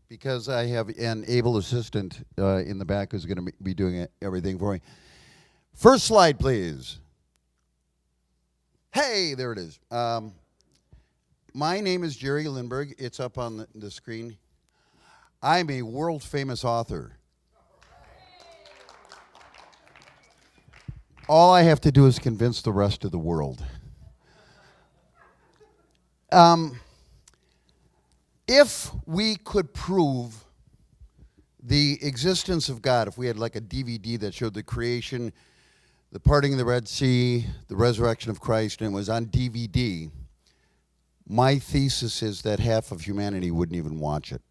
because I have an able assistant in the back who's going to be doing everything for me. First slide, please. Hey, there it is. My name is Jerry Lindberg. It's up on the screen. I'm a world-famous author. All I have to do is convince the rest of the world. If we could prove the existence of God, if we had like a DVD that showed the creation, the parting of the Red Sea, the resurrection of Christ, and it was on DVD, my thesis is that half of humanity wouldn't even watch it.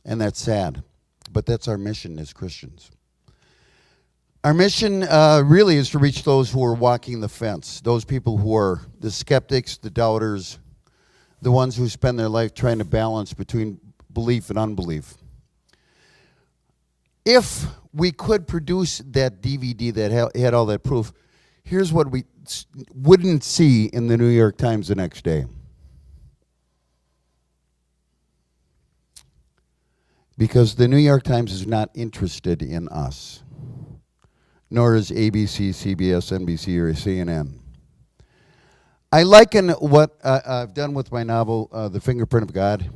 And that's sad, but that's our mission as Christians. Our mission really is to reach those who are walking the fence, those people who are the skeptics, the doubters, the ones who spend their life trying to balance between belief and unbelief. If we could produce that DVD that had all that proof, here's what we wouldn't see in the New York Times the next day. Because the New York Times is not interested in us, nor is ABC, CBS, NBC, or CNN. I liken what I've done with my novel, The Fingerprint of God,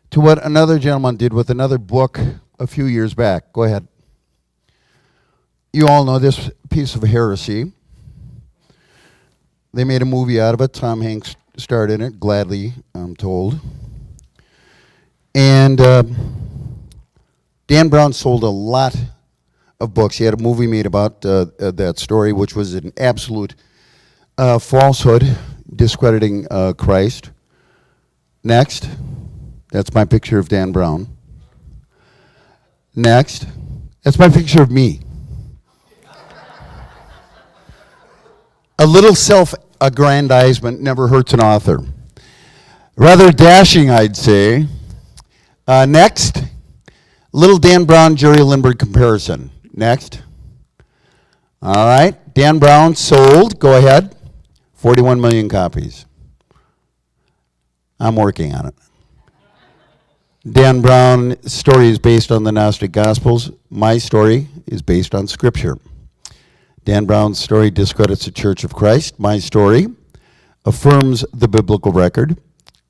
to what another gentleman did with another book a few years back. Go ahead. You all know this piece of heresy. They made a movie out of it. Tom Hanks starred in it, gladly, I'm told. And Dan Brown sold a lot of books. He had a movie made about that story, which was an absolute falsehood, discrediting Christ. Next. That's my picture of Dan Brown. Next. That's my picture of me. A little self-aggrandizement never hurts an author. Rather dashing, I'd say. Next. Little Dan Brown, Jerry Lindberg comparison. Next. All right. Dan Brown sold, go ahead, 41 million copies. I'm working on it. Dan Brown's story is based on the Gnostic Gospels. My story is based on Scripture. Dan Brown's story discredits the Church of Christ. My story affirms the biblical record.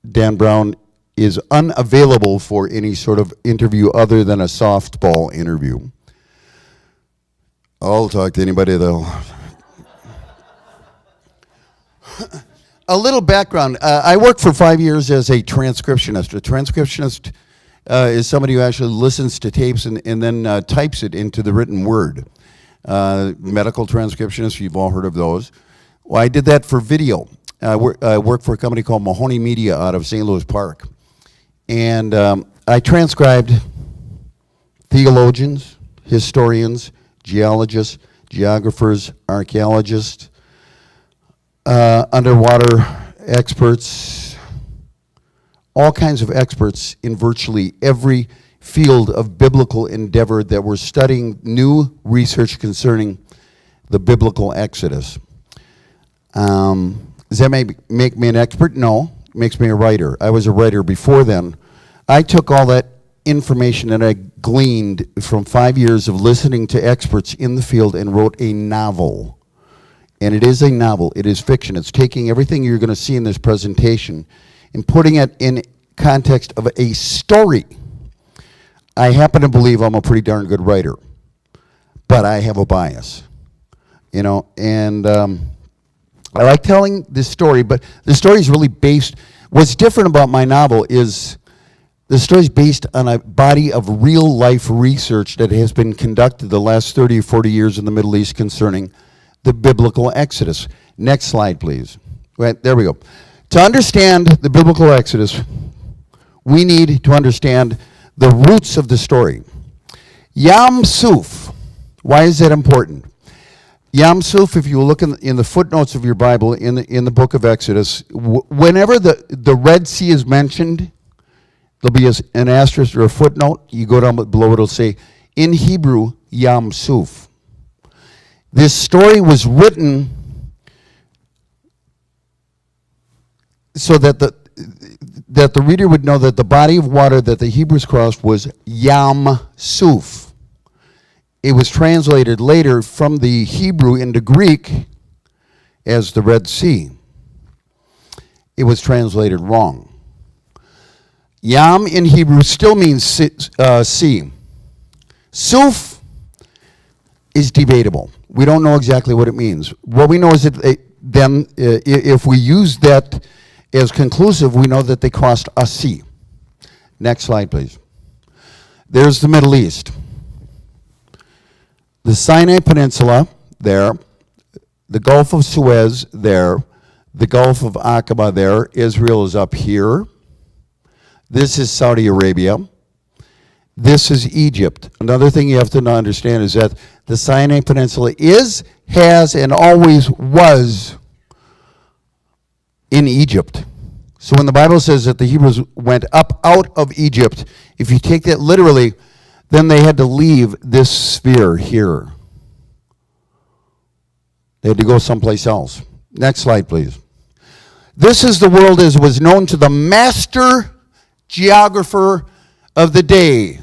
Dan Brown is unavailable for any sort of interview other than a softball interview. I'll talk to anybody that'll... A little background. I worked for 5 years as a transcriptionist. A transcriptionist is somebody who actually listens to tapes and then types it into the written word. Medical transcriptionists, you've all heard of those. Well, I did that for video. I worked for a company called Mahoney Media out of St. Louis Park. And I transcribed theologians, historians, geologists, geographers, archaeologists, underwater experts, all kinds of experts in virtually every field of biblical endeavor that were studying new research concerning the biblical Exodus. Does that make me an expert? No, it makes me a writer. I was a writer before then. I took all that information that I gleaned from 5 years of listening to experts in the field and wrote a novel. And it is a novel. It is fiction. It's taking everything you're going to see in this presentation and putting it in context of a story. I happen to believe I'm a pretty darn good writer, but I have a bias, you know, and I like telling this story, but the story is really based, what's different about my novel is the story is based on a body of real-life research that has been conducted the last 30 or 40 years in the Middle East concerning the biblical Exodus. Next slide, please. Right, there we go. To understand the biblical Exodus, we need to understand the roots of the story. Yam Suf. Why is that important? Yam Suf, if you look in the footnotes of your Bible, in the book of Exodus, whenever the Red Sea is mentioned, there'll be an asterisk or a footnote. You go down below, it'll say, in Hebrew, Yam Suf. This story was written so that that the reader would know that the body of water that the Hebrews crossed was Yam Suf. It was translated later from the Hebrew into Greek as the Red Sea. It was translated wrong. Yam in Hebrew still means sea. Suf is debatable. We don't know exactly what it means. What we know is that if we use that as conclusive, we know that they crossed a sea. Next slide, please. There's the Middle East. The Sinai Peninsula there, the Gulf of Suez there, the Gulf of Aqaba there. Israel is up here. This is Saudi Arabia. This is Egypt. Another thing you have to understand is that the Sinai Peninsula is, has, and always was in Egypt. So when the Bible says that the Hebrews went up out of Egypt, if you take that literally, then they had to leave this sphere here. They had to go someplace else. Next slide, please. This is the world as was known to the master geographer of the day,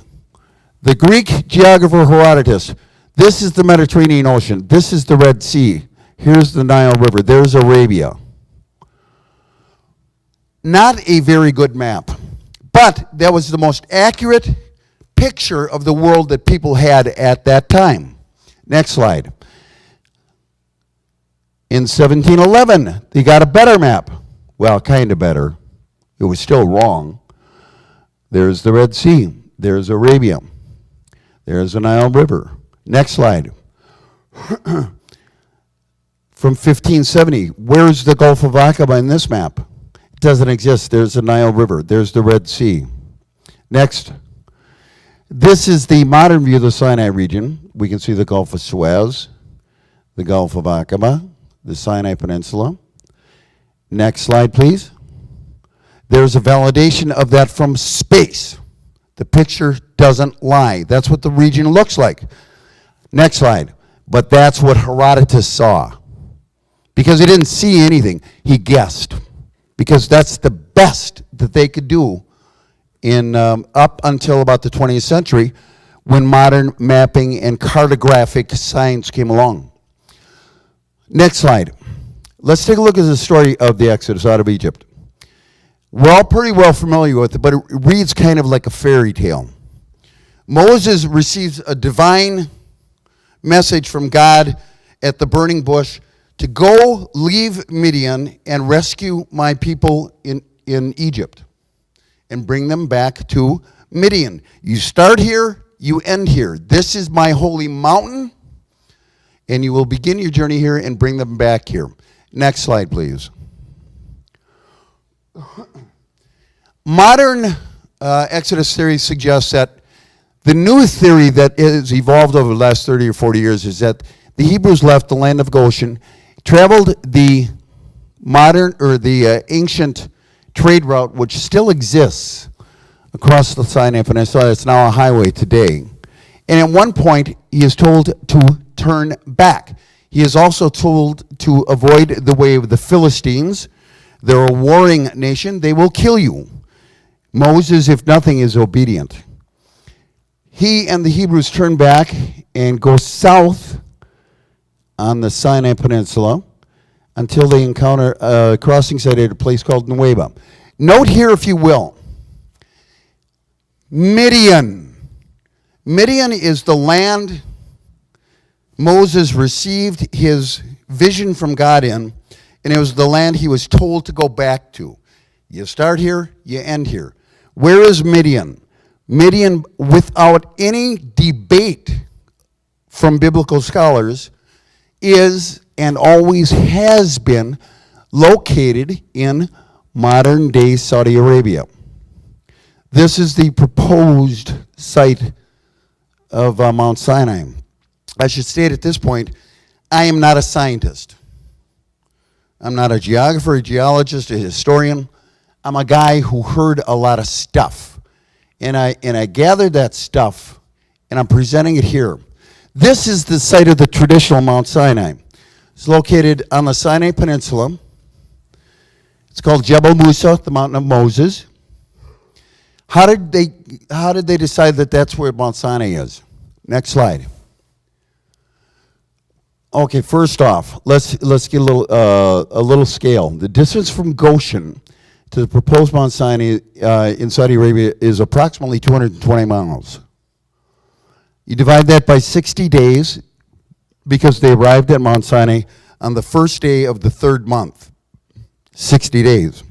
the Greek geographer Herodotus. This is the Mediterranean Ocean. This is the Red Sea. Here's the Nile River. There's Arabia. Not a very good map, but that was the most accurate picture of the world that people had at that time. Next slide. In 1711, they got a better map. Well, kind of better. It was still wrong. There's the Red Sea. There's Arabia. There's the Nile River. Next slide. From 1570, where's the Gulf of Aqaba in this map? It doesn't exist. There's the Nile River. There's the Red Sea. Next. This is the modern view of the Sinai region. We can see the Gulf of Suez, the Gulf of Aqaba, the Sinai Peninsula. Next slide, please. There's a validation of that from space. The picture doesn't lie. That's what the region looks like. Next slide. But that's what Herodotus saw. Because he didn't see anything, he guessed. Because that's the best that they could do in up until about the 20th century when modern mapping and cartographic science came along. Next slide. Let's take a look at the story of the Exodus out of Egypt. We're all pretty well familiar with it, but it reads kind of like a fairy tale. Moses receives a divine message from God at the burning bush to go leave Midian and rescue my people in Egypt and bring them back to Midian. You start here, you end here. This is my holy mountain, and you will begin your journey here and bring them back here. Next slide, please. Modern Exodus theory suggests that the new theory that has evolved over the last 30 or 40 years is that the Hebrews left the land of Goshen, traveled the modern or the ancient trade route, which still exists across the Sinai Peninsula. It's now a highway today. And at one point, he is told to turn back. He is also told to avoid the way of the Philistines. They're a warring nation. They will kill you. Moses, if nothing, is obedient. He and the Hebrews turn back and go south on the Sinai Peninsula until they encounter a crossing site at a place called Nueva. Note here, if you will, Midian. Midian is the land Moses received his vision from God in, and it was the land he was told to go back to. You start here, you end here. Where is Midian? Midian, without any debate from biblical scholars, is and always has been located in modern-day Saudi Arabia. This is the proposed site of Mount Sinai. I should state at this point, I am not a scientist. I'm not a geographer, a geologist, a historian. I'm a guy who heard a lot of stuff. And I gathered that stuff, and I'm presenting it here. This is the site of the traditional Mount Sinai. It's located on the Sinai Peninsula. It's called Jebel Musa, the Mountain of Moses. How did they decide that that's where Mount Sinai is? Next slide. Okay, first off, let's get a little scale. The distance from Goshen to the proposed Mount Sinai in Saudi Arabia is approximately 220 miles. You divide that by 60 days because they arrived at Mount Sinai on the first day of the third month, 60 days.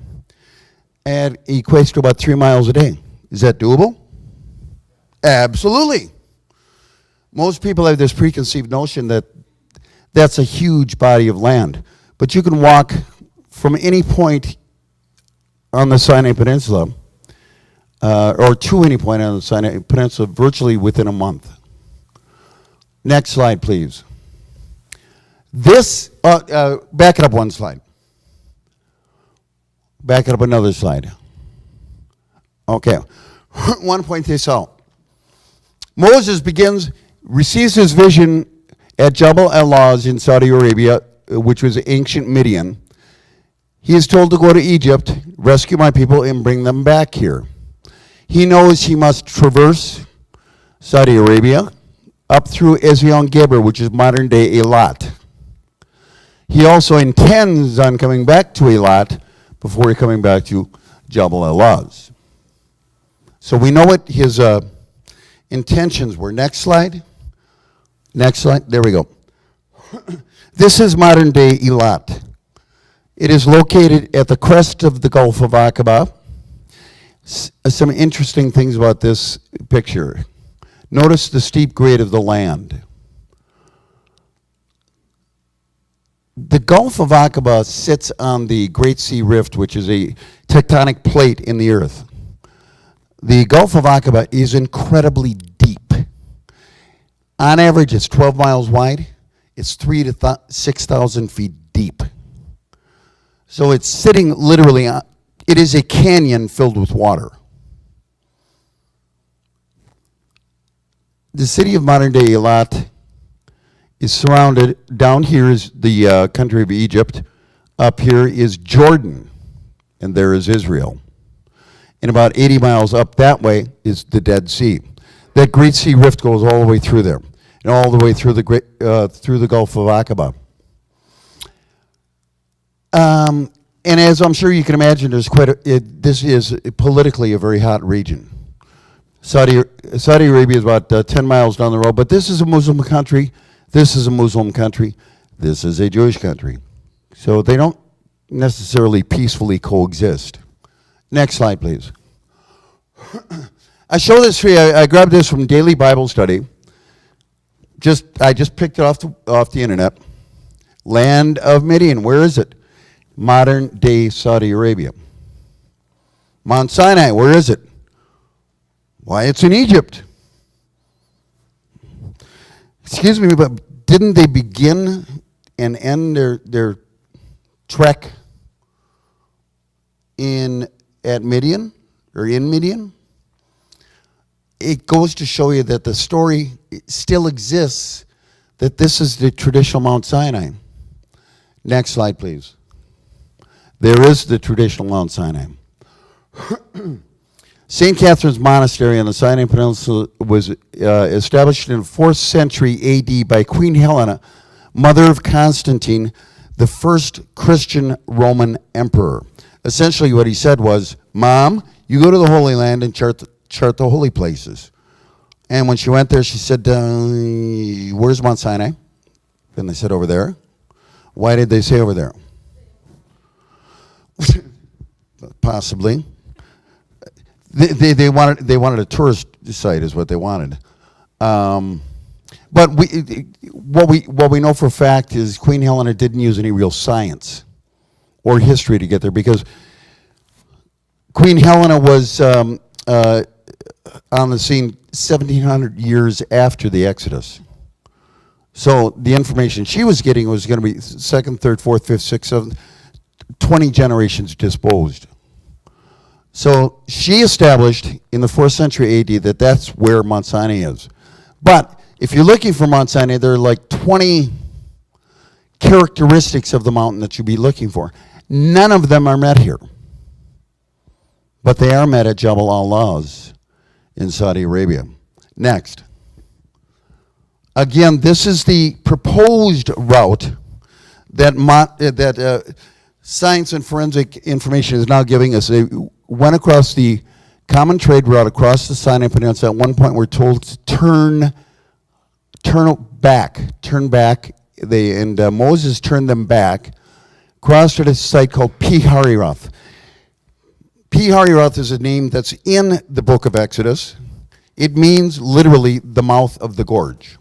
And it equates to about 3 miles a day. Is that doable? Absolutely. Most people have this preconceived notion that that's a huge body of land. But you can walk from any point on the Sinai Peninsula, or to any point on the Sinai Peninsula, virtually within a month. Next slide, please. This, back it up one slide. Back it up another slide. Okay. Want to point this out. Moses receives his vision at Jabal al-Lawz in Saudi Arabia, which was ancient Midian. He is told to go to Egypt, rescue my people, and bring them back here. He knows he must traverse Saudi Arabia up through Ezion Geber, which is modern-day Eilat. He also intends on coming back to Eilat before coming back to Jabal al-Lawz. So we know what his intentions were. Next slide. Next slide. There we go. This is modern-day Eilat. It is located at the crest of the Gulf of Aqaba. Some interesting things about this picture. Notice the steep grade of the land. The Gulf of Aqaba sits on the Great Sea Rift, which is a tectonic plate in the earth. The Gulf of Aqaba is incredibly deep. On average, it's 12 miles wide. It's 3,000 to 6,000 feet deep. So it's sitting literally on, it is a canyon filled with water. The city of modern-day Eilat is surrounded. Down here is the country of Egypt. Up here is Jordan, and there is Israel. And about 80 miles up that way is the Dead Sea. That Great Sea Rift goes all the way through there, and all the way through the Gulf of Aqaba. And as I'm sure you can imagine, this is politically a very hot region. Saudi Arabia is about 10 miles down the road, but this is a Muslim country. This is a Muslim country. This is a Jewish country. So they don't necessarily peacefully coexist. Next slide, please. I show this for you. I grabbed this from Daily Bible Study. I just picked it off the internet. Land of Midian. Where is it? Modern day Saudi Arabia. Mount Sinai. Where is it? Why, it's in Egypt. Excuse me, but didn't they begin and end their trek at Midian, or in Midian? It goes to show you that the story still exists, that this is the traditional Mount Sinai. Next slide, please. There is the traditional Mount Sinai. St. Catherine's Monastery on the Sinai Peninsula was established in the 4th century AD by Queen Helena, mother of Constantine, the first Christian Roman emperor. Essentially what he said was, Mom, you go to the Holy Land and chart the holy places. And when she went there, she said, where's Mount Sinai? And they said, over there. Why did they say over there? Possibly. They wanted a tourist site is what they wanted. But what we know for a fact is Queen Helena didn't use any real science or history to get there, because Queen Helena was on the scene 1,700 years after the Exodus. So the information she was getting was going to be 2nd, 3rd, 4th, 5th, 6th, 7th, 20 generations disposed. So she established in the 4th century AD that that's where Mount Sinai is. But if you're looking for Mount Sinai, there are like 20 characteristics of the mountain that you'd be looking for. None of them are met here. But they are met at Jabal al-Lawz in Saudi Arabia. Next. Again, this is the proposed route that science and forensic information is now giving us. They went across the common trade route across the Sinai Peninsula. At one point, we're told to turn back. Moses turned them back, crossed at a site called Pi-Hahiroth. Pi-Hahiroth is a name that's in the book of Exodus. It means literally the mouth of the gorge.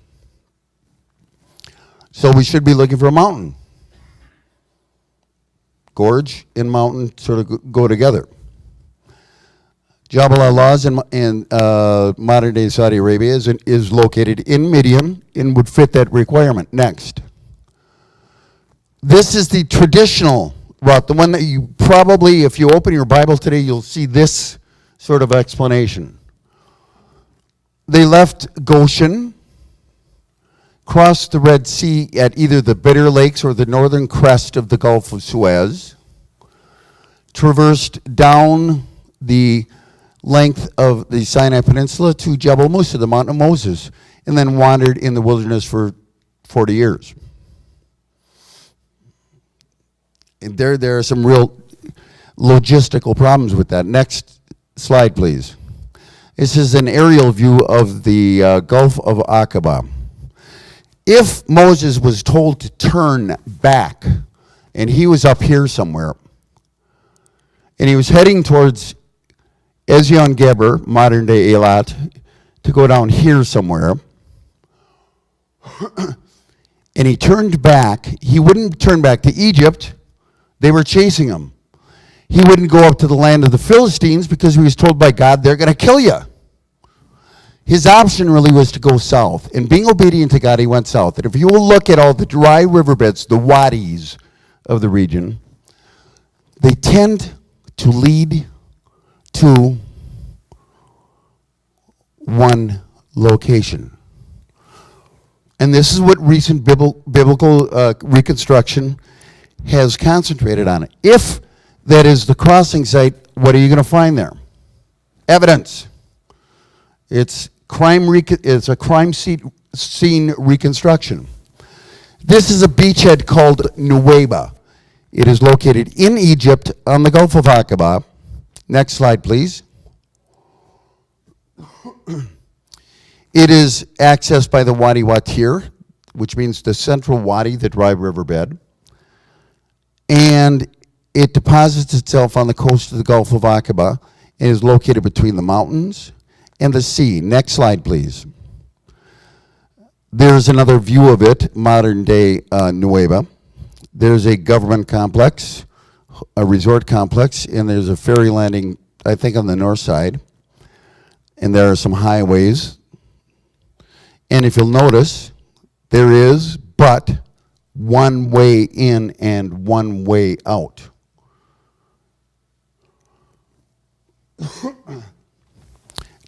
So we should be looking for a mountain. Gorge and mountain sort of go together. Jabal al-Lawz in modern-day Saudi Arabia is located in Midian and would fit that requirement. Next. This is the traditional route, the one that you probably, if you open your Bible today, you'll see this sort of explanation. They left Goshen, crossed the Red Sea at either the Bitter Lakes or the northern crest of the Gulf of Suez, traversed down the length of the Sinai Peninsula to Jabal Musa, the Mountain of Moses, and then wandered in the wilderness for 40 years. And there are some real logistical problems with that. Next slide, please. This is an aerial view of the Gulf of Aqaba. If Moses was told to turn back, and he was up here somewhere, and he was heading towards Ezion Geber, modern-day Eilat, to go down here somewhere, and he turned back, he wouldn't turn back to Egypt. They were chasing him. He wouldn't go up to the land of the Philistines because he was told by God, they're going to kill you. His option really was to go south. And being obedient to God, he went south. And if you will look at all the dry riverbeds, the wadis of the region, they tend to lead to one location. And this is what recent biblical reconstruction has concentrated on. If that is the crossing site, what are you going to find there? Evidence. It's a crime scene reconstruction. This is a beachhead called Nuweiba. It is located in Egypt on the Gulf of Aqaba. Next slide, please. It is accessed by the Wadi Watir, which means the central wadi, the dry riverbed. And it deposits itself on the coast of the Gulf of Aqaba and is located between the mountains and the sea. Next slide, please. There's another view of it, modern-day Nuweiba. There's a government complex, a resort complex, and there's a ferry landing, I think, on the north side. And there are some highways. And if you'll notice, there is but one way in and one way out.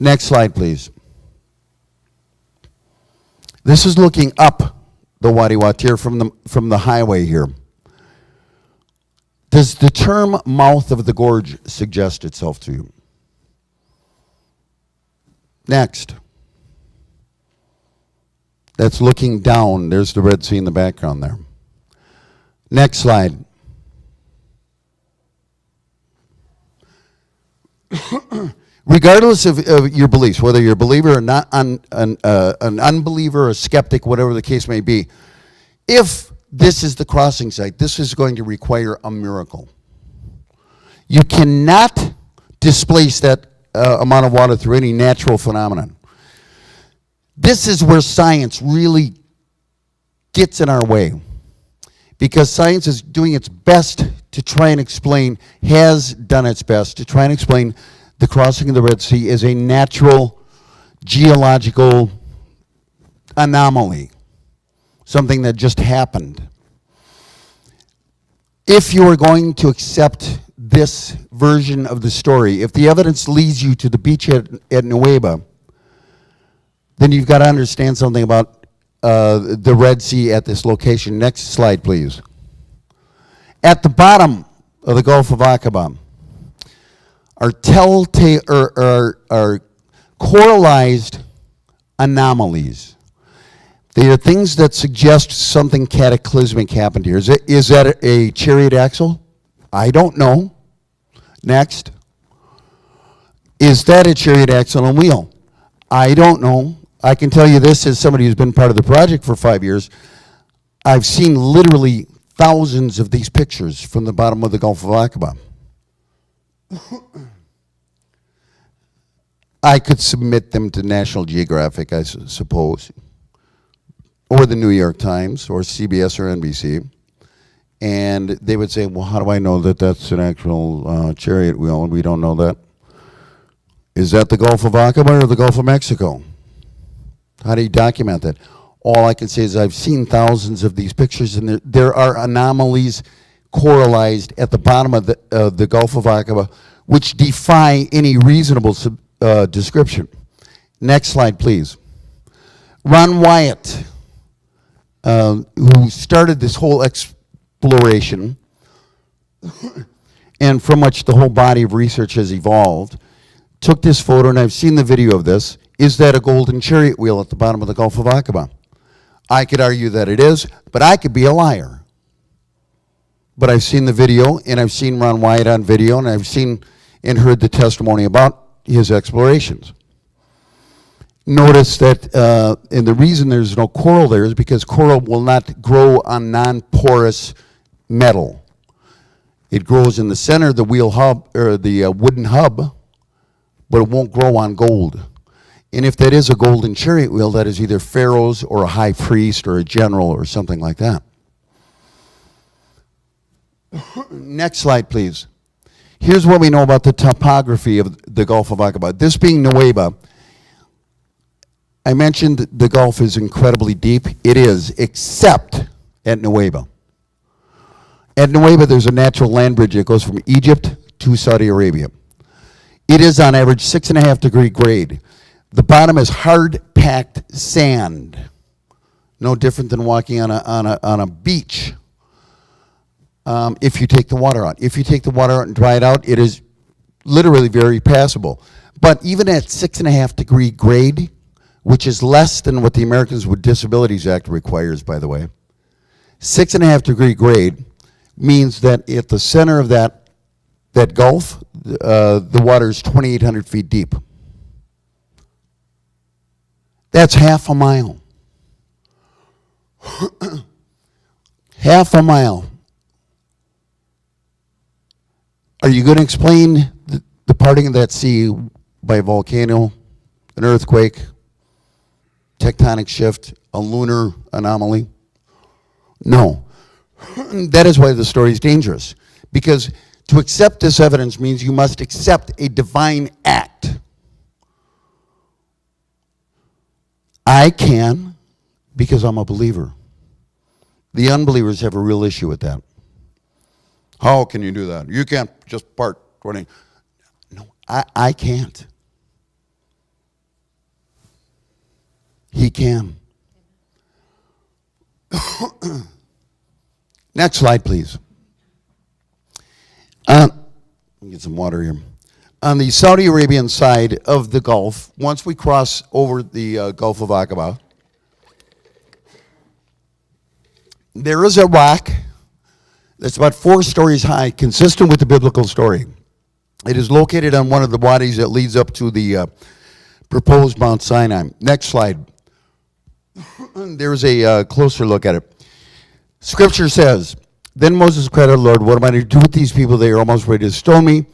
Next slide, please. This is looking up the Wadi Watir from the highway here. Does the term mouth of the gorge suggest itself to you? Next. That's looking down. There's the Red Sea in the background there. Next slide. Regardless of your beliefs, whether you're a believer or not, an unbeliever, a skeptic, whatever the case may be, if this is the crossing site, this is going to require a miracle. You cannot displace that amount of water through any natural phenomenon. This is where science really gets in our way, because science is doing its best to try and explain, has done its best to try and explain the crossing of the Red Sea is a natural geological anomaly, something that just happened. If you are going to accept this version of the story, if the evidence leads you to the beach at Nuweiba, then you've got to understand something about the Red Sea at this location. Next slide, please. At the bottom of the Gulf of Aqaba, are telltale are coralized anomalies. They are things that suggest something cataclysmic happened here. Is that a chariot axle? I don't know. Next. Is that a chariot axle and wheel? I don't know. I can tell you this as somebody who's been part of the project for 5 years. I've seen literally thousands of these pictures from the bottom of the Gulf of Aqaba. I could submit them to National Geographic, I suppose, or the New York Times, or CBS or NBC, and they would say, well, how do I know that that's an actual chariot wheel, and we don't know that? Is that the Gulf of Aqaba or the Gulf of Mexico? How do you document that? All I can say is I've seen thousands of these pictures, and there are anomalies coralized at the bottom of the Gulf of Aqaba, which defy any reasonable description. Next slide, please. Ron Wyatt, who started this whole exploration, and from which the whole body of research has evolved, took this photo, and I've seen the video of this. Is that a golden chariot wheel at the bottom of the Gulf of Aqaba? I could argue that it is, but I could be a liar. But I've seen the video, and I've seen Ron Wyatt on video, and I've seen and heard the testimony about his explorations. Notice that, and the reason there's no coral there is because coral will not grow on non-porous metal. It grows in the center of the wheel hub, or the wooden hub, but it won't grow on gold. And if that is a golden chariot wheel, that is either pharaohs or a high priest or a general or something like that. Next slide, please. Here's what we know about the topography of the Gulf of Aqaba. This being Nuweiba, I mentioned the Gulf is incredibly deep. It is, except at Nuweiba. At Nuweiba, there's a natural land bridge that goes from Egypt to Saudi Arabia. It is on average 6.5 degree grade. The bottom is hard-packed sand, no different than walking on a beach. If you take the water out. If you take the water out and dry it out, it is literally very passable. But even at 6.5 degree grade, which is less than what the Americans with Disabilities Act requires, by the way, 6.5 degree grade means that at the center of that gulf, the water is 2,800 feet deep. That's half a mile. Half a mile. Are you going to explain the parting of that sea by a volcano, an earthquake, tectonic shift, a lunar anomaly? No. That is why the story is dangerous. Because to accept this evidence means you must accept a divine act. I can, because I'm a believer. The unbelievers have a real issue with that. How can you do that? You can't just part 20. No, I can't. He can. Next slide, please. Let me get some water here. On the Saudi Arabian side of the Gulf, once we cross over the Gulf of Aqaba, there is a rock that's about 4 stories high, consistent with the biblical story. It is located on one of the wadis that leads up to the proposed Mount Sinai. Next slide. There's a closer look at it. Scripture says, "Then Moses cried out, Lord, what am I to do with these people? They are almost ready to stone me."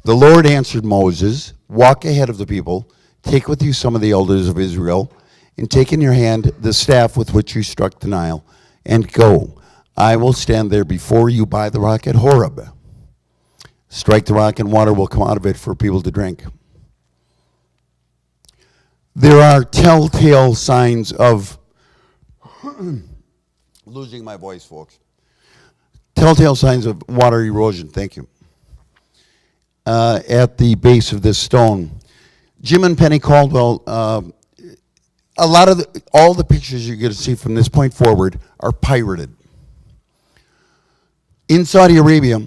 The Lord answered Moses, "Walk ahead of the people, take with you some of the elders of Israel, and take in your hand the staff with which you struck the Nile, and go. I will stand there before you by the rock at Horeb. Strike the rock and water will come out of it for people to drink." There are telltale signs of, losing my voice, folks. Telltale signs of water erosion, thank you, at the base of this stone. Jim and Penny Caldwell, a lot of all the pictures you're going to see from this point forward are pirated. In Saudi Arabia,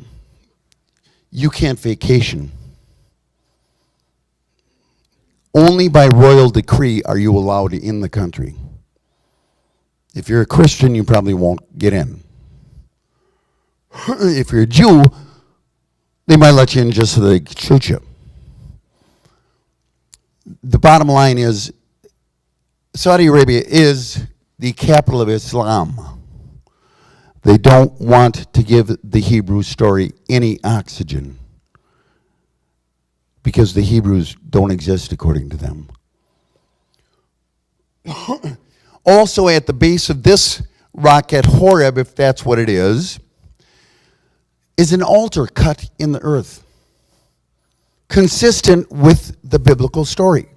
you can't vacation Only by royal decree are you allowed in the country. If you're a Christian, you probably won't get in. If you're a Jew, they might let you in just so they could shoot you. The bottom line is, Saudi Arabia is the capital of Islam. They don't want to give the Hebrew story any oxygen because the Hebrews don't exist according to them. Also at the base of this rock at Horeb, if that's what it is an altar cut in the earth, consistent with the biblical story.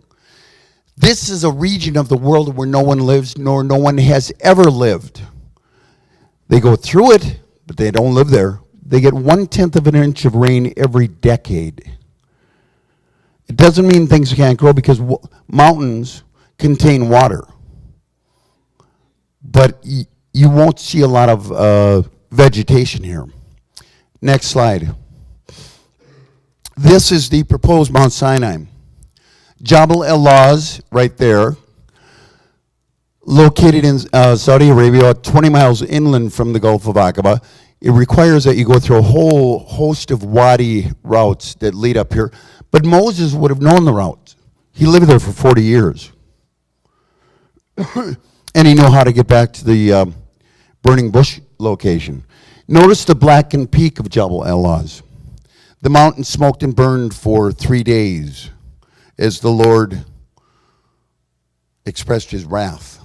This is a region of the world where no one lives, nor no one has ever lived. They go through it, but they don't live there. They get 1/10 of an inch of rain every decade. It doesn't mean things can't grow because mountains contain water. But you won't see a lot of vegetation here. Next slide. This is the proposed Mount Sinai. Jabal el-Lawz, right there, located in Saudi Arabia, 20 miles inland from the Gulf of Aqaba. It requires that you go through a whole host of wadi routes that lead up here. But Moses would have known the route. He lived there for 40 years. And he knew how to get back to the burning bush location. Notice the blackened peak of Jabal el-Lawz. The mountain smoked and burned for 3 days as the Lord expressed his wrath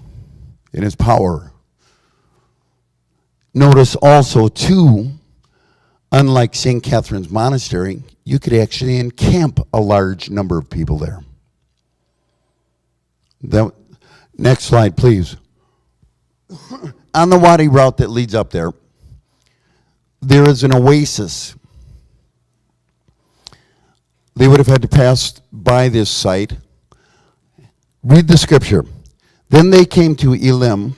and his power. Notice also, too, unlike St. Catherine's Monastery, you could actually encamp a large number of people there. Next slide, please. On the wadi route that leads up there, there is an oasis. They would have had to pass by this site. Read the scripture. Then they came to Elim,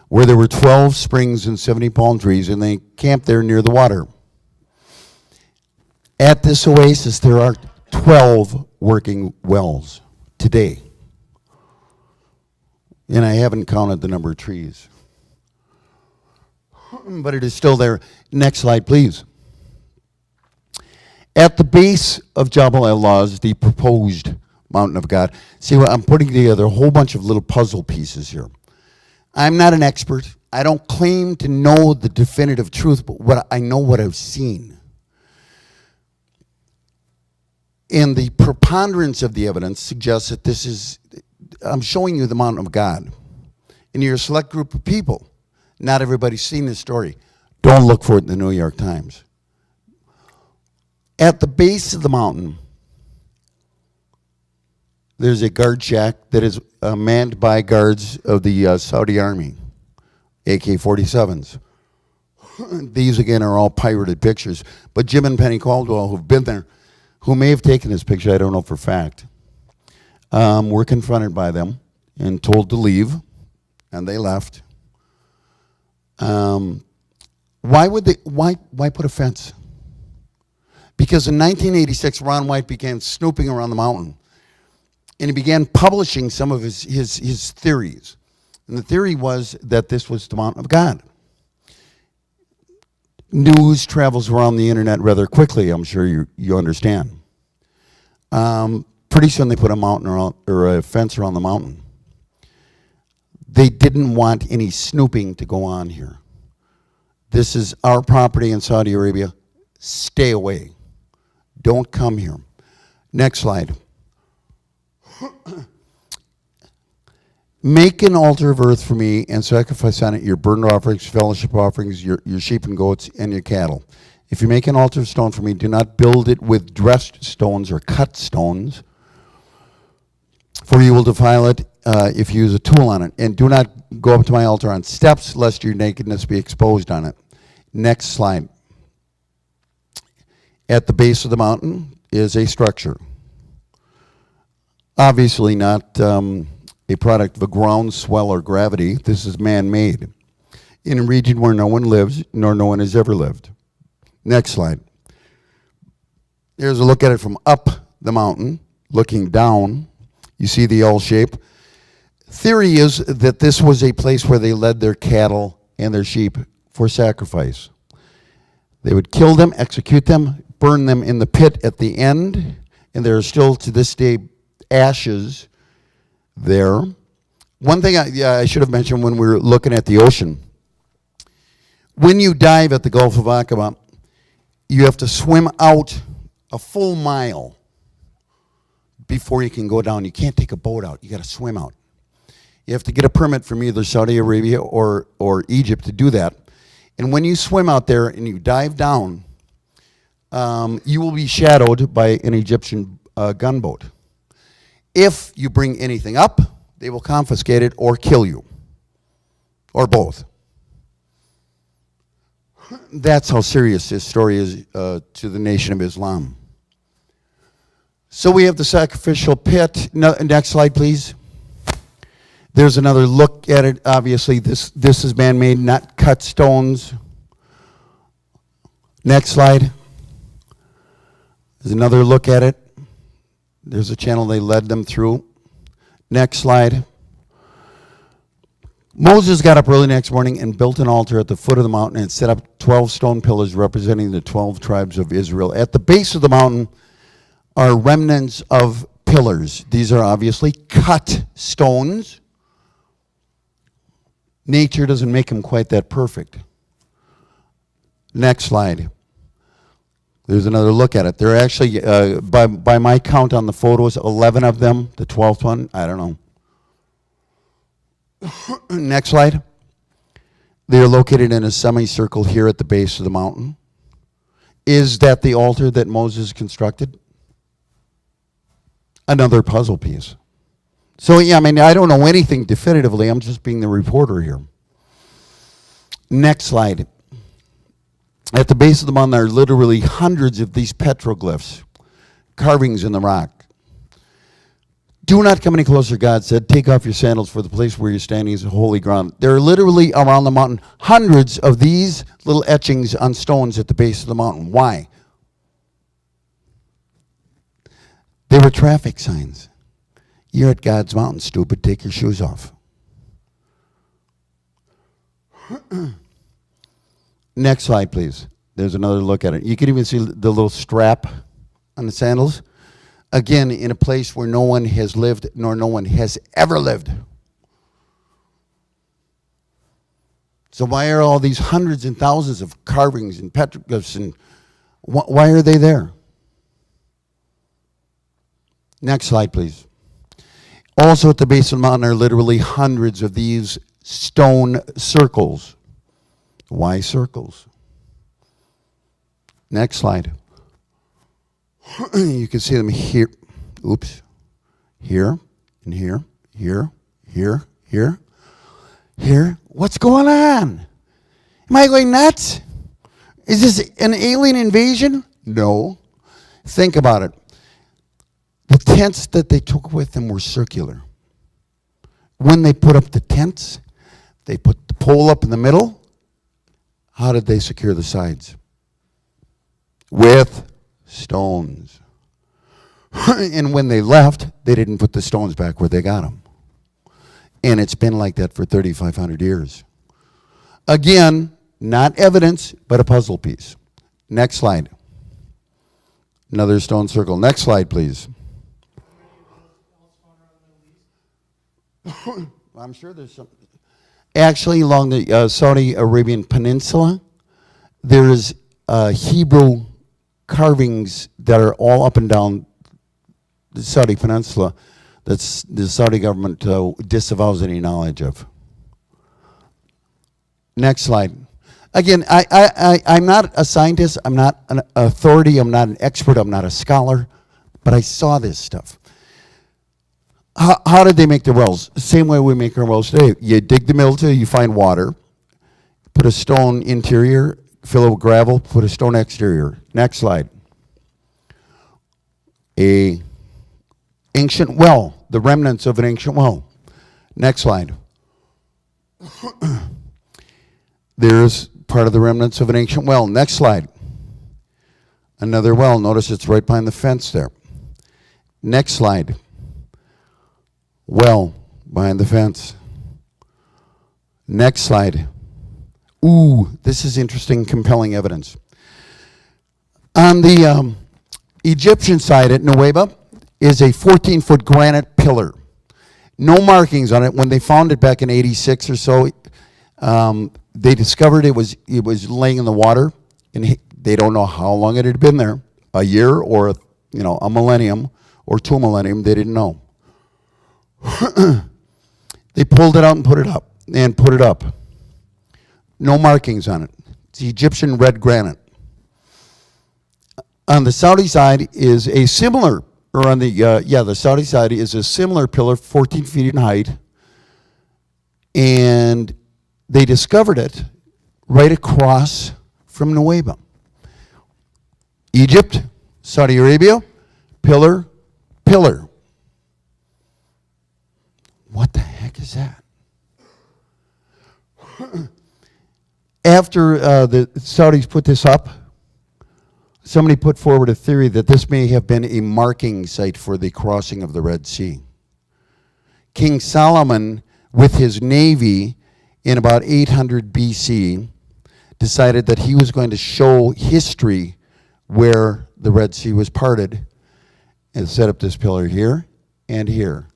where there were 12 springs and 70 palm trees, and they camped there near the water. At this oasis, there are 12 working wells today. And I haven't counted the number of trees. But it is still there. Next slide, please. At the base of Jabal el-Lawz, the proposed mountain of God, see what I'm putting together a whole bunch of little puzzle pieces here. I'm not an expert. I don't claim to know the definitive truth, but I know what I've seen. And the preponderance of the evidence suggests that I'm showing you the mountain of God. And you're a select group of people. Not everybody's seen this story. Don't look for it in the New York Times. At the base of the mountain, there's a guard shack that is manned by guards of the Saudi Army, AK-47s. These, again, are all pirated pictures. But Jim and Penny Caldwell, who've been there, who may have taken this picture, I don't know for a fact, were confronted by them and told to leave, and they left. Why put a fence? Because in 1986, Ron White began snooping around the mountain, and he began publishing some of his theories. And the theory was that this was the mountain of God. News travels around the internet rather quickly, I'm sure you understand. Pretty soon they put a mountain around, or a fence around the mountain. They didn't want any snooping to go on here. This is our property in Saudi Arabia. Stay away. Don't come here. Next slide. Make an altar of earth for me and sacrifice on it your burnt offerings, fellowship offerings, your sheep and goats, and your cattle. If you make an altar of stone for me, do not build it with dressed stones or cut stones, for you will defile it if you use a tool on it. And do not go up to my altar on steps, lest your nakedness be exposed on it. Next slide. At the base of the mountain is a structure. Obviously not a product of a groundswell or gravity. This is man-made in a region where no one lives, nor no one has ever lived. Next slide. Here's a look at it from up the mountain, looking down. You see the L shape? Theory is that this was a place where they led their cattle and their sheep for sacrifice. They would kill them, execute them, burn them in the pit at the end, and there are still to this day ashes there. One thing I should have mentioned when we were looking at the ocean, when you dive at the Gulf of Aqaba, you have to swim out a full mile before you can go down. You can't take a boat out. You got to swim out. You have to get a permit from either Saudi Arabia or Egypt to do that. And when you swim out there and you dive down, you will be shadowed by an Egyptian gunboat. If you bring anything up, they will confiscate it or kill you, or both. That's how serious this story is to the Nation of Islam. So we have the sacrificial pit. Next slide, please. There's another look at it. Obviously, this is man-made, not cut stones. Next slide. There's another look at it. There's a channel they led them through. Next slide. Moses got up early next morning and built an altar at the foot of the mountain and set up 12 stone pillars representing the 12 tribes of Israel. At the base of the mountain are remnants of pillars. These are obviously cut stones. Nature doesn't make them quite that perfect. Next slide. There's another look at it. There are actually, by my count on the photos, 11 of them. The 12th one, I don't know. Next slide. They are located in a semicircle here at the base of the mountain. Is that the altar that Moses constructed? Another puzzle piece. So, yeah, I mean, I don't know anything definitively. I'm just being the reporter here. Next slide. At the base of the mountain are literally hundreds of these petroglyphs, carvings in the rock. Do not come any closer, God said. Take off your sandals, for the place where you're standing is holy ground. There are literally around the mountain hundreds of these little etchings on stones at the base of the mountain. Why? They were traffic signs. You're at God's mountain, stupid. Take your shoes off. Next slide, please. There's another look at it. You can even see the little strap on the sandals. Again, in a place where no one has lived, nor no one has ever lived. So why are all these hundreds and thousands of carvings and petroglyphs, and why are they there? Next slide, please. Also at the base of the mountain are literally hundreds of these stone circles. Why circles? Next slide. You can see them here. Oops. Here, and here, here, here, here, here. What's going on? Am I going nuts? Is this an alien invasion? No. Think about it. The tents that they took with them were circular. When they put up the tents, they put the pole up in the middle. How did they secure the sides? With stones. And when they left, they didn't put the stones back where they got them. And it's been like that for 3,500 years. Again, not evidence, but a puzzle piece. Next slide. Another stone circle. Next slide, please. I'm sure there's some. Actually, along the Saudi Arabian Peninsula, there's Hebrew carvings that are all up and down the Saudi Peninsula that the Saudi government disavows any knowledge of. Next slide. Again, I'm not a scientist, I'm not an authority, I'm not an expert, I'm not a scholar, but I saw this stuff. How did they make their wells? Same way we make our wells today. You dig the middle till you find water, put a stone interior, fill it with gravel, put a stone exterior. Next slide. A ancient well, the remnants of an ancient well. Next slide. There's part of the remnants of an ancient well. Next slide. Another well. Notice it's right behind the fence there. Next slide. Well, behind the fence. Next slide. Ooh, this is interesting, compelling evidence. On the Egyptian side at Nuweiba is a 14-foot granite pillar. No markings on it. When they found it back in 86 or so, they discovered it was laying in the water, and they don't know how long it had been there, a year or a millennium or 2 millennium. They didn't know. They pulled it out and put it up. No markings on it. It's Egyptian red granite. On the Saudi side is a similar, or on the Saudi side is a similar pillar, 14 feet in height, and they discovered it right across from Nuweiba. Egypt, Saudi Arabia, pillar. What the heck is that? After the Saudis put this up, somebody put forward a theory that this may have been a marking site for the crossing of the Red Sea. King Solomon, with his navy in about 800 BC, decided that he was going to show history where the Red Sea was parted and set up this pillar here and here.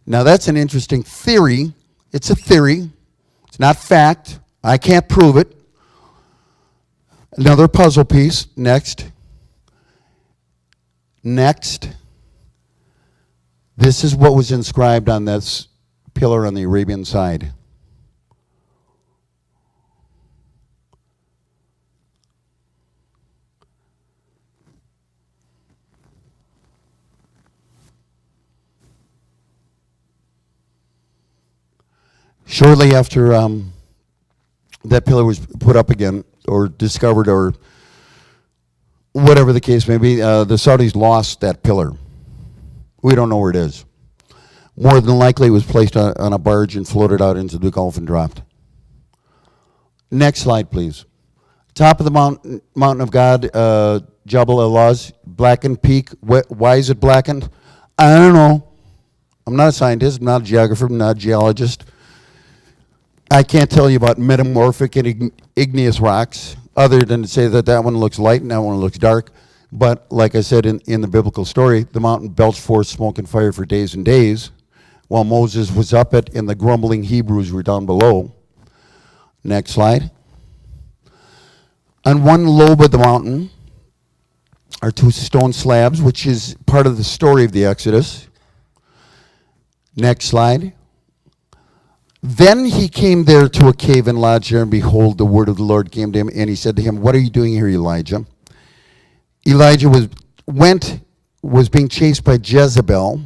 Now that's an interesting theory. It's a theory. It's not fact. I can't prove it. Another puzzle piece. Next. This is what was inscribed on this pillar on the Arabian side. Shortly after that pillar was put up again, or discovered, or whatever the case may be, the Saudis lost that pillar. We don't know where it is. More than likely it was placed on a barge and floated out into the Gulf and dropped. Next slide, please. Top of the mountain of God, Jabal al-Lawz, blackened peak. Why is it blackened? I don't know. I'm not a scientist, I'm not a geographer, I'm not a geologist. I can't tell you about metamorphic and igneous rocks, other than to say that that one looks light and that one looks dark. But like I said in the biblical story, the mountain belched forth smoke and fire for days and days, while Moses was up it and the grumbling Hebrews were down below. Next slide. On one lobe of the mountain are 2 stone slabs, which is part of the story of the Exodus. Next slide. Then he came there to a cave and lodged there, and behold, the word of the Lord came to him, and he said to him, "What are you doing here, Elijah?" Elijah was being chased by Jezebel.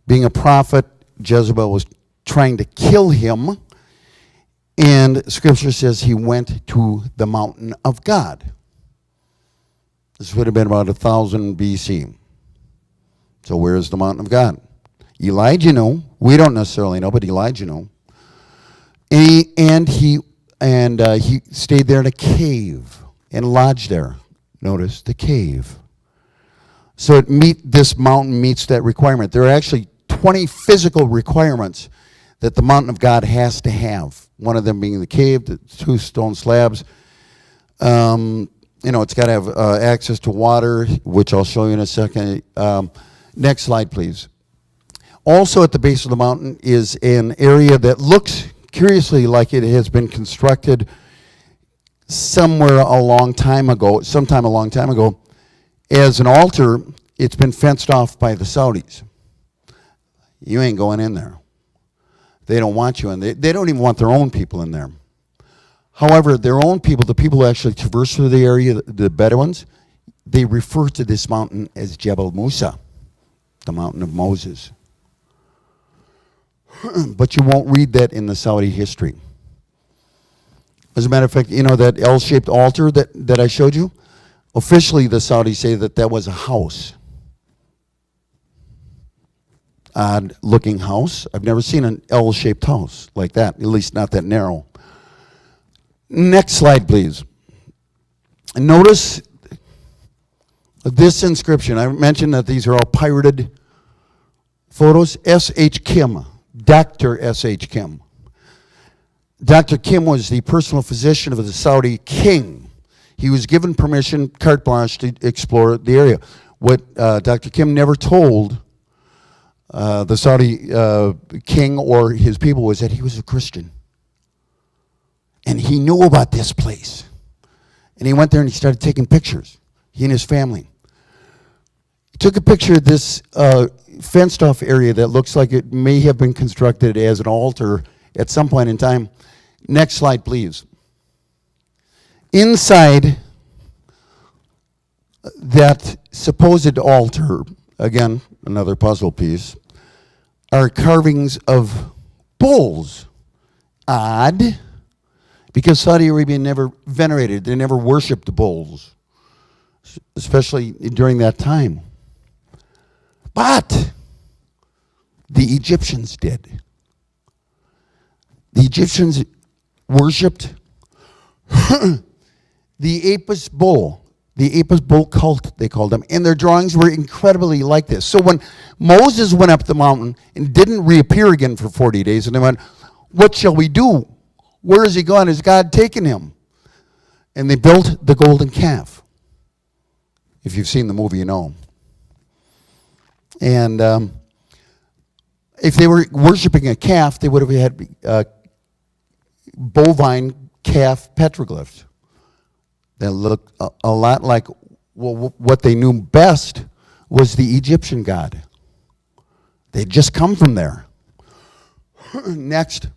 Being a prophet, Jezebel was trying to kill him, and Scripture says he went to the mountain of God. This would have been about 1000 BC. So where is the mountain of God? Elijah knew. We don't necessarily know, but Elijah knew. And he stayed there in a cave and lodged there. Notice the cave. So this mountain meets that requirement. There are actually 20 physical requirements that the mountain of God has to have. One of them being the cave, the 2 stone slabs. It's got to have access to water, which I'll show you in a second. Next slide, please. Also at the base of the mountain is an area that looks curiously like it has been constructed sometime a long time ago, as an altar. It's been fenced off by the Saudis. You ain't going in there. They don't want you in there. They don't even want their own people in there. However, their own people, the people who actually traverse through the area, the Bedouins, they refer to this mountain as Jebel Musa, the mountain of Moses. But you won't read that in the Saudi history. As a matter of fact, that L-shaped altar that I showed you, officially the Saudis say that was a house. Odd-looking house. I've never seen an L-shaped house like that, at least not that narrow. Next slide, please. Notice this inscription. I mentioned that these are all pirated Photos, S.H. Kim, Dr. S.H. Kim. Dr. Kim was the personal physician of the Saudi king. He was given permission, carte blanche, to explore the area. What Dr. Kim never told the Saudi king or his people was that he was a Christian. And he knew about this place. And he went there and he started taking pictures, he and his family. He took a picture of this fenced off area that looks like it may have been constructed as an altar at some point in time. Next slide, please. Inside that supposed altar, again, another puzzle piece, are carvings of bulls. Odd, because Saudi Arabia never venerated, they never worshipped the bulls, especially during that time. But the Egyptians did. The Egyptians worshipped the Apis bull. The Apis bull cult, they called them. And their drawings were incredibly like this. So when Moses went up the mountain and didn't reappear again for 40 days, and they went, what shall we do? Where is he gone? Has God taken him? And they built the golden calf. If you've seen the movie, you know. And if they were worshiping a calf, they would have had bovine calf petroglyphs that looked a lot like, well, what they knew best was the Egyptian god. They'd just come from there. Next.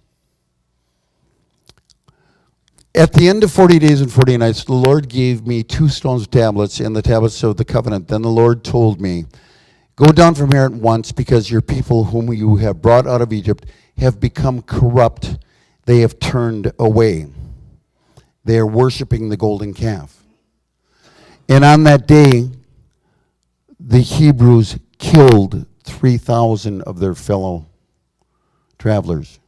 At the end of 40 days and 40 nights, the Lord gave me 2 stones tablets and the tablets of the covenant. Then the Lord told me, go down from here at once, because your people whom you have brought out of Egypt have become corrupt. They have turned away. They are worshiping the golden calf. And on that day, the Hebrews killed 3,000 of their fellow travelers.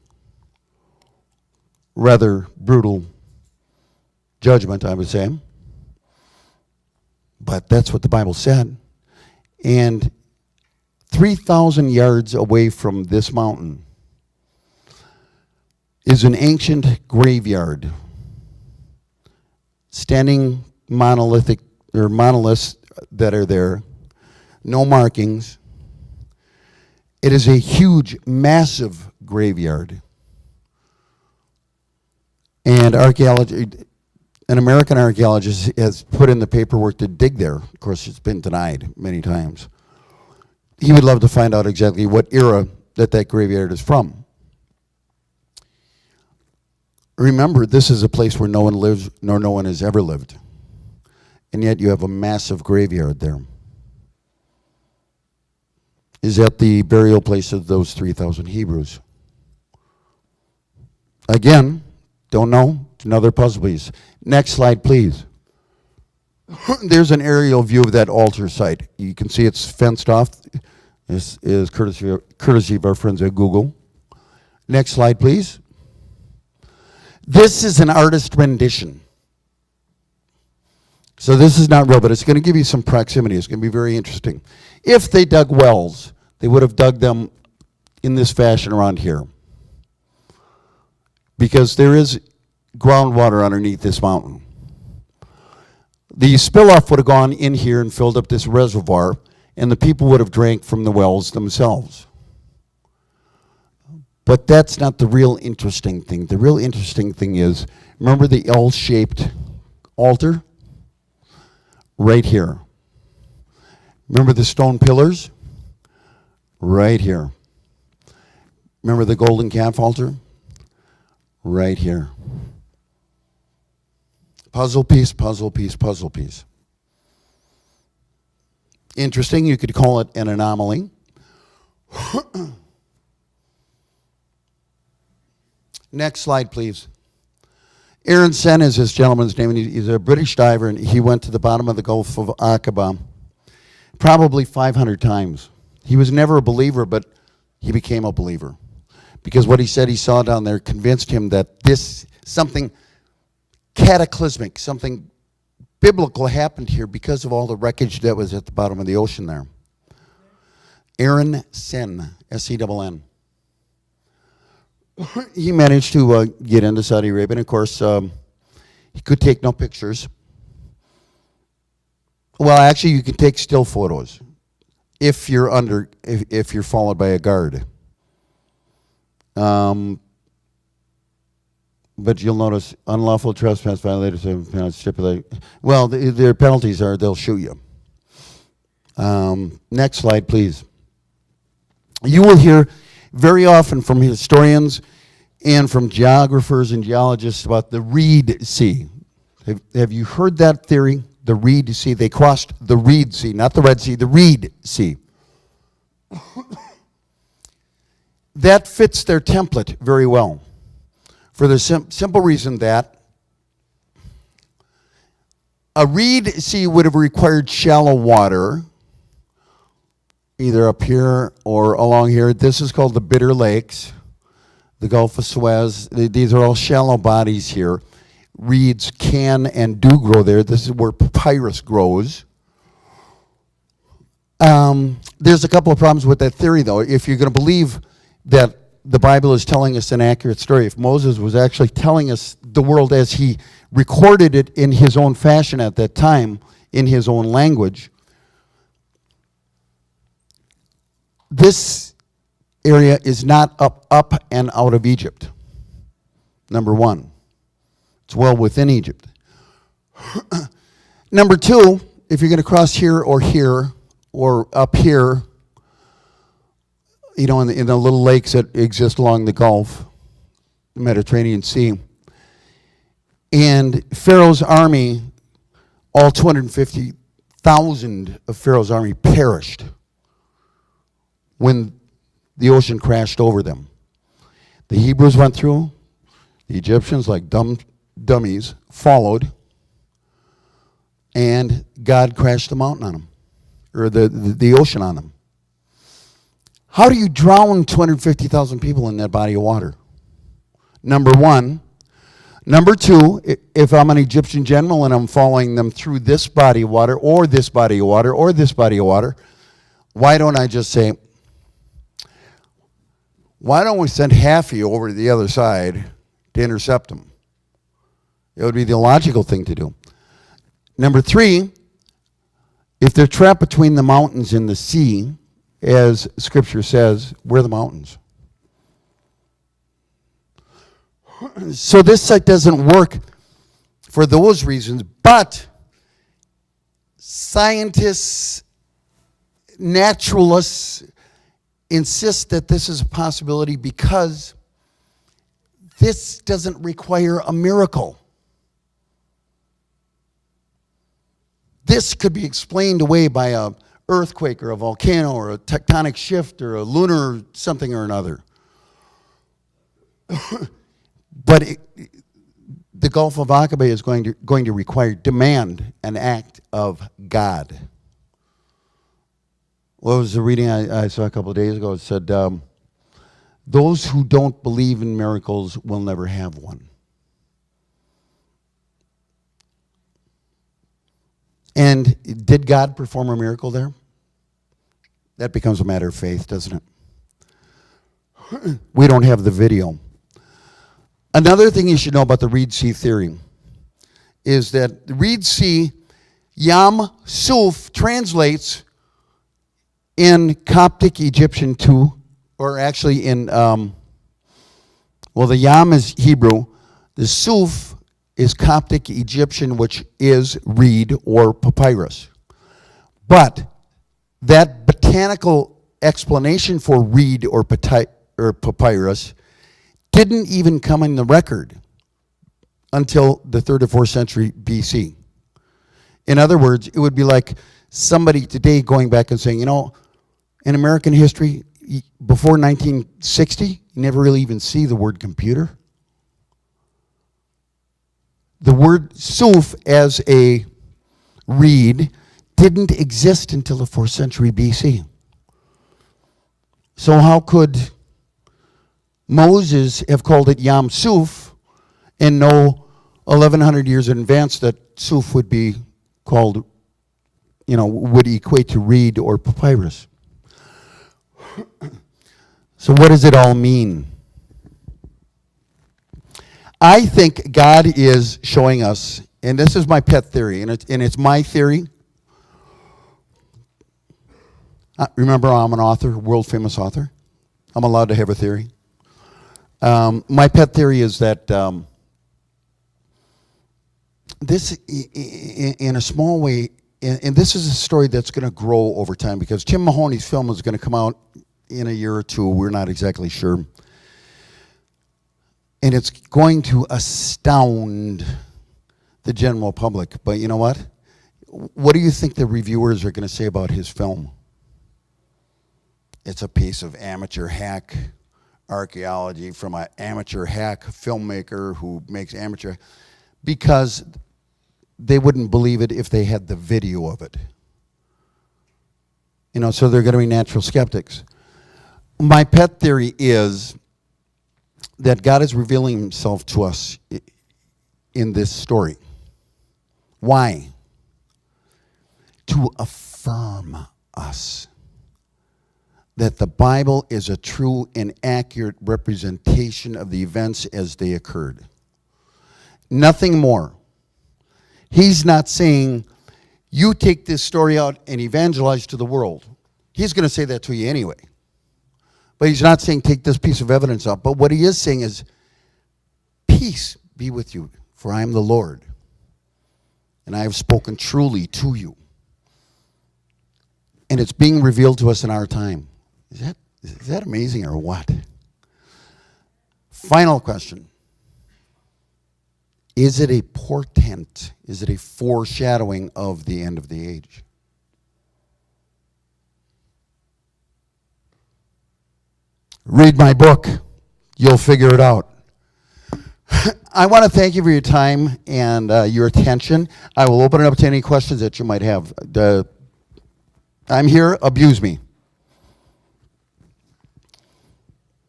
Rather brutal judgment, I would say. But that's what the Bible said. And 3,000 yards away from this mountain is an ancient graveyard. Standing monoliths that are there, no markings. It is a huge, massive graveyard. And an American archaeologist has put in the paperwork to dig there. Of course, it's been denied many times. He would love to find out exactly what era that graveyard is from. Remember, this is a place where no one lives, nor no one has ever lived. And yet you have a massive graveyard there. Is that the burial place of those 3,000 Hebrews? Again, don't know. It's another puzzle piece. Next slide, please. There's an aerial view of that altar site. You can see it's fenced off. This is courtesy of our friends at Google. Next slide, please. This is an artist rendition. So this is not real, but it's going to give you some proximity. It's going to be very interesting. If they dug wells, they would have dug them in this fashion around here, because there is groundwater underneath this mountain. The spill-off would have gone in here and filled up this reservoir, and the people would have drank from the wells themselves. But that's not the real interesting thing. The real interesting thing is, remember the L-shaped altar? Right here. Remember the stone pillars? Right here. Remember the golden calf altar? Right here. Puzzle piece, puzzle piece, puzzle piece. Interesting, you could call it an anomaly. Next slide, please. Aaron Sen is this gentleman's name, and he's a British diver, and he went to the bottom of the Gulf of Aqaba probably 500 times. He was never a believer, but he became a believer, because what he said he saw down there convinced him that this, something cataclysmic, something biblical happened here because of all the wreckage that was at the bottom of the ocean there. Aaron Sen, S-E-N-N. He managed to get into Saudi Arabia, and of course, he could take no pictures. Well, actually, you can take still photos if you're if you're followed by a guard. But you'll notice unlawful trespass violators stipulate. Well, their penalties are they'll shoot you. Next slide, please. You will hear very often from historians and from geographers and geologists about the Reed Sea. Have you heard that theory? The Reed Sea. They crossed the Reed Sea, not the Red Sea, the Reed Sea. That fits their template very well for the simple reason that a Reed Sea would have required shallow water, either up here or along here. This is called the Bitter Lakes, the Gulf of Suez. These are all shallow bodies here. Reeds can and do grow there. This is where papyrus grows. There's a couple of problems with that theory, though. If you're going to believe that the Bible is telling us an accurate story, if Moses was actually telling us the world as he recorded it in his own fashion at that time, in his own language, this area is not up and out of Egypt, number one. It's well within Egypt. Number two, if you're going to cross here or up here, you know, in the little lakes that exist along the Gulf, the Mediterranean Sea, and Pharaoh's army, all 250,000 of Pharaoh's army perished when the ocean crashed over them. The Hebrews went through, the Egyptians, like dummies, followed, and God crashed the mountain on them, or the ocean on them. How do you drown 250,000 people in that body of water? Number one. Number two, if I'm an Egyptian general and I'm following them through this body of water, or this body of water, or this body of water, why don't I just say, why don't we send half of you over to the other side to intercept them? It would be the logical thing to do. Number three, if they're trapped between the mountains and the sea, as Scripture says, where are the mountains? So this site doesn't work for those reasons, but scientists, naturalists insist that this is a possibility because this doesn't require a miracle. This could be explained away by an earthquake or a volcano or a tectonic shift or a lunar something or another. But the Gulf of Aqaba is going to demand an act of God. What was the reading I saw a couple of days ago? It said, those who don't believe in miracles will never have one. And did God perform a miracle there? That becomes a matter of faith, doesn't it? We don't have the video. Another thing you should know about the Reed Sea theory is that the Reed Sea, Yam Suf, translates in Coptic Egyptian to, or actually in, the Yam is Hebrew, the Suf is Coptic Egyptian, which is reed or papyrus. But that botanical explanation for reed or papyrus didn't even come in the record until the 3rd or 4th century BC. In other words, it would be like somebody today going back and saying, you know, in American history, before 1960, you never really even see the word computer. The word suf as a reed didn't exist until the 4th century BC. So how could Moses have called it Yam Suf and know 1,100 years in advance that Suf would be called, would equate to reed or papyrus? So what does it all mean? I think God is showing us, and this is my pet theory, and it's my theory. Remember, I'm an author, world famous author. I'm allowed to have a theory. My pet theory is that this, in a small way, and this is a story that's going to grow over time, because Tim Mahoney's film is going to come out in a year or two. We're not exactly sure. And it's going to astound the general public. But you know what? What do you think the reviewers are going to say about his film? It's a piece of amateur hack archaeology from an amateur hack filmmaker who makes amateur, because they wouldn't believe it if they had the video of it. You know, so they're going to be natural skeptics. My pet theory is that God is revealing himself to us in this story. Why? To affirm us that the Bible is a true and accurate representation of the events as they occurred. Nothing more. He's not saying, you take this story out and evangelize to the world. He's going to say that to you anyway. But he's not saying take this piece of evidence out. But what he is saying is, peace be with you, for I am the Lord, and I have spoken truly to you. And it's being revealed to us in our time. Is that amazing or what? Final question. Is it a portent? Is it a foreshadowing of the end of the age? Read my book. You'll figure it out. I want to thank you for your time and your attention. I will open it up to any questions that you might have. I'm here. Abuse me.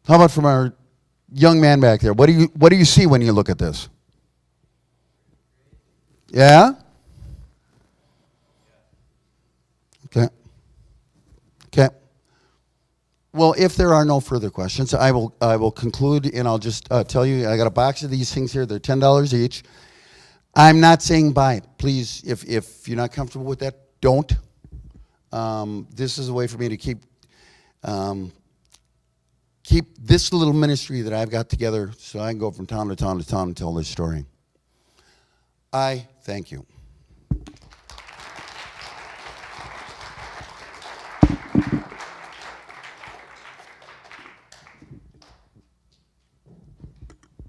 How about from our young man back there? What do you see when you look at this? Yeah? Okay. Okay. Well, if there are no further questions, I will conclude, and I'll just tell you, I got a box of these things here. They're $10 each. I'm not saying buy it. Please, if you're not comfortable with that, don't. This is a way for me to keep this little ministry that I've got together, so I can go from town to town to town and tell this story. I thank you.